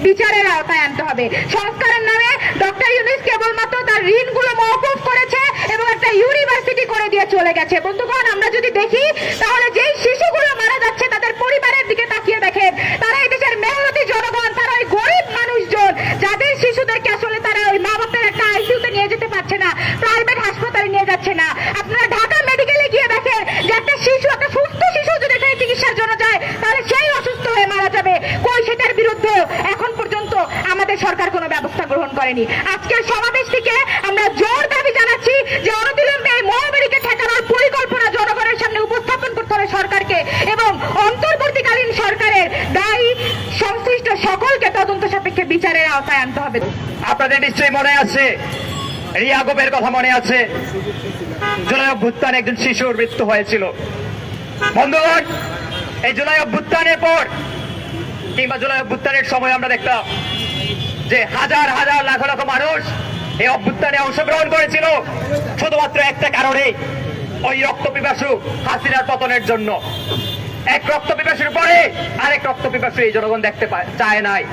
বিচারের আওতায় আনতে হবে। সংস্কারের নামে ডক্টর ইউনূস কেবলমাত্র তার ঋণগুলো মওকুফ করেছে এবং একটা ইউনিভার্সিটি করে দিয়ে চলে গেছে। বন্ধুগণ, আমরা যদি দেখি তাহলে যেই শিশুগুলো মারা যাচ্ছে তাদের পরিবারের দিকে তাকিয়ে দেখেন, তারা এই দেশের মেহনতি জনগণ, তারা ওই গরিব মানুষজন যাদের শিশুদেরকে আসলে তারা ওই মা বাপের একটা আইসিইউতে নিয়ে যেতে পারছে না, প্রাইভেট হাসপাতালে নিয়ে যাচ্ছে না। আপনারা ঢাকা মেডিকেলে গিয়ে দেখেন যে একটা শিশু, একটা সুস্থ শিশু যদি এখানে চিকিৎসার জন্য যায় তাহলে সেই অসুস্থ হয়ে মারা যাবে। কই সেটার বিরুদ্ধে এখন পর্যন্ত আমাদের সরকার কোনো ব্যবস্থা গ্রহণ করেনি। আজকের সমাবেশ থেকে আমরা জোর দাবি জানাচ্ছি যে অনতিবিলম্বে এই মহামারীকে ঠেকানোর পরিকল্পনা জনগণের সামনে উপস্থাপন করতে হবে সরকারকে, এবং অন্তর্বর্তীকালীন সরকারের দায়ী সংশ্লিষ্ট সকলকে তদন্ত সাপেক্ষে বিচারের আওতায় আনতে হবে। আপনাদের নিশ্চয়ই মনে আছে, রিয়া গোপের কথা মনে আছে, জুলাই অভ্যুত্থানে একজন শিশুর মৃত্যু হয়েছিল। বন্ধুগণ, এই জুলাই অভ্যুত্থানের পর কিংবা জুলাই অভ্যুত্থানের সময় আমরা দেখতাম যে হাজার হাজার লাখ লাখ মানুষ এই অভ্যুত্থানে অংশগ্রহণ করেছিল শুধুমাত্র একটা কারণে, ওই রক্ত পিপাসু হাসিনার পতনের জন্য। এক রক্ত পিপাসুর পরে আরেক রক্ত পিপাসু এই জনগণ দেখতে চায় নাই।